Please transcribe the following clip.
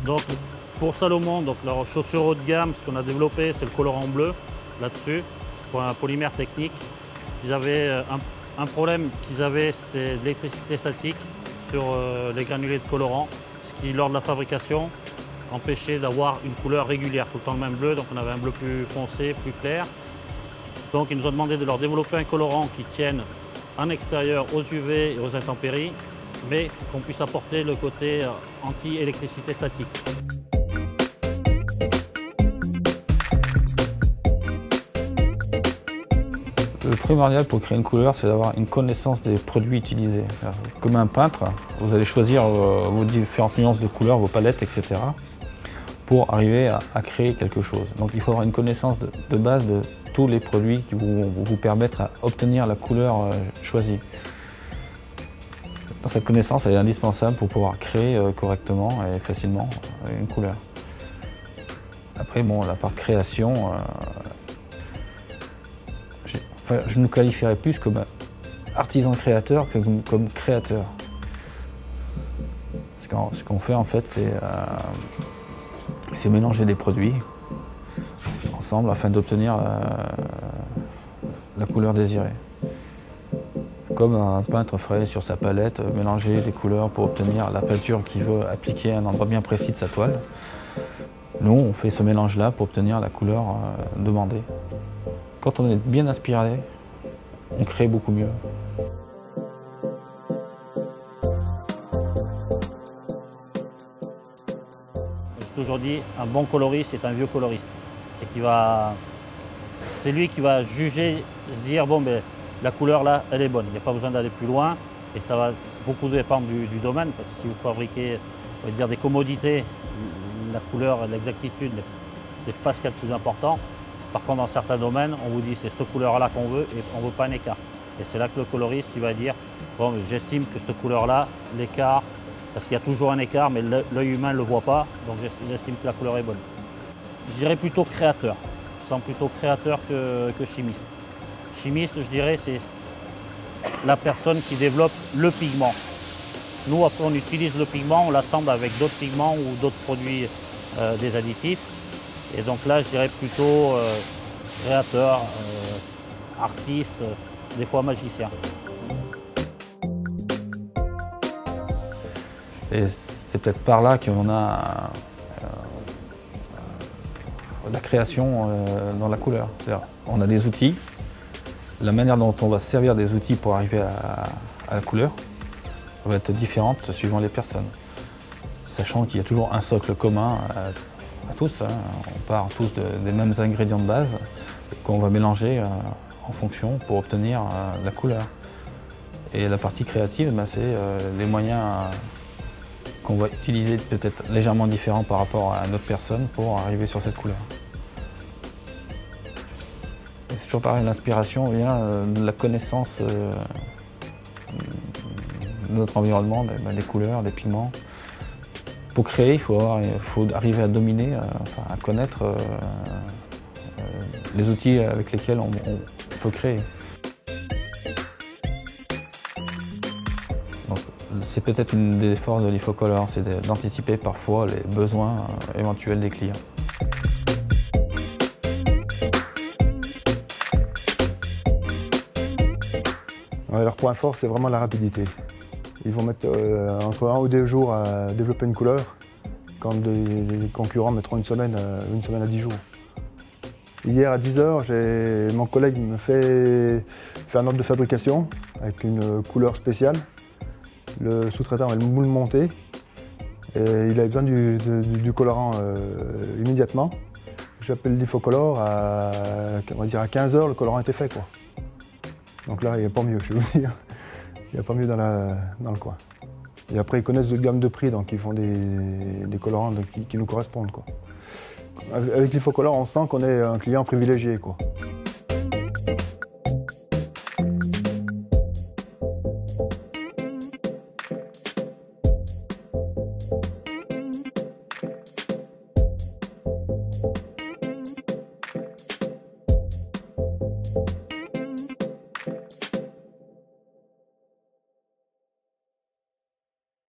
Donc pour Salomon, donc leur chaussure haut de gamme, ce qu'on a développé, c'est le colorant bleu là-dessus, pour un polymère technique. Ils avaient un problème qu'ils avaient, c'était l'électricité statique sur les granulés de colorant, ce qui, lors de la fabrication, empêchait d'avoir une couleur régulière, tout le temps le même bleu, donc on avait un bleu plus foncé, plus clair. Donc ils nous ont demandé de leur développer un colorant qui tienne en extérieur aux UV et aux intempéries, mais qu'on puisse apporter le côté anti-électricité statique. Le primordial pour créer une couleur, c'est d'avoir une connaissance des produits utilisés. Comme un peintre, vous allez choisir vos différentes nuances de couleurs, vos palettes, etc. pour arriver à créer quelque chose. Donc il faut avoir une connaissance de base de tous les produits qui vont vous permettre d'obtenir la couleur choisie. Cette connaissance elle est indispensable pour pouvoir créer correctement et facilement une couleur. Après, bon, la part création, je nous qualifierais plus comme artisan créateur que comme créateur. Ce qu'on fait en fait, c'est mélanger des produits ensemble afin d'obtenir la couleur désirée. Comme un peintre ferait sur sa palette, mélanger des couleurs pour obtenir la peinture qu'il veut appliquer à un endroit bien précis de sa toile. Nous, on fait ce mélange-là pour obtenir la couleur demandée. Quand on est bien inspiré, on crée beaucoup mieux. J'ai toujours dit, un bon coloriste est un vieux coloriste. C'est lui qui va juger, se dire, bon, ben, la couleur là, elle est bonne. Il n'y a pas besoin d'aller plus loin et ça va beaucoup dépendre du domaine, parce que si vous fabriquez, on va dire, des commodités, la couleur, l'exactitude, c'est pas ce qu'il y a de plus important. Par contre, dans certains domaines, on vous dit c'est cette couleur-là qu'on veut et on ne veut pas un écart. Et c'est là que le coloriste il va dire bon, j'estime que cette couleur-là, l'écart, parce qu'il y a toujours un écart, mais l'œil humain ne le voit pas, donc j'estime que la couleur est bonne. Je dirais plutôt créateur. Je sens plutôt créateur que chimiste. Chimiste, je dirais, c'est la personne qui développe le pigment. Nous, après, on utilise le pigment, on l'assemble avec d'autres pigments ou d'autres produits, des additifs. Et donc là, je dirais plutôt créateur, artiste, des fois magicien. Et c'est peut-être par là qu'on a la création dans la couleur. C'est-à-dire, on a des outils, la manière dont on va se servir des outils pour arriver à la couleur va être différente suivant les personnes. Sachant qu'il y a toujours un socle commun à tous, hein. On part tous des mêmes ingrédients de base qu'on va mélanger en fonction pour obtenir la couleur. Et la partie créative, c'est les moyens qu'on va utiliser peut-être légèrement différents par rapport à une autre personne pour arriver sur cette couleur. C'est toujours pareil, l'inspiration vient de la connaissance de notre environnement, des couleurs, des pigments. Pour créer, il faut arriver à dominer, à connaître les outils avec lesquels on peut créer. C'est peut-être une des forces de l'Ifocolor, c'est d'anticiper parfois les besoins éventuels des clients. Ouais, leur point fort, c'est vraiment la rapidité. Ils vont mettre entre 1 ou 2 jours à développer une couleur, quand les concurrents mettront une semaine à 10 jours. Hier à 10 h, mon collègue me fait un ordre de fabrication avec une couleur spéciale. Le sous-traitant va le moule monter et il avait besoin du colorant immédiatement. J'appelle l'Ifocolor, on va dire à 15 h, le colorant était fait, quoi. Donc là, il n'y a pas mieux, je vais vous dire. Il n'y a pas mieux dans le coin. Et après, ils connaissent d'autres gammes de prix, donc ils font des colorants qui nous correspondent, quoi. Avec l'Ifocolor, on sent qu'on est un client privilégié, quoi.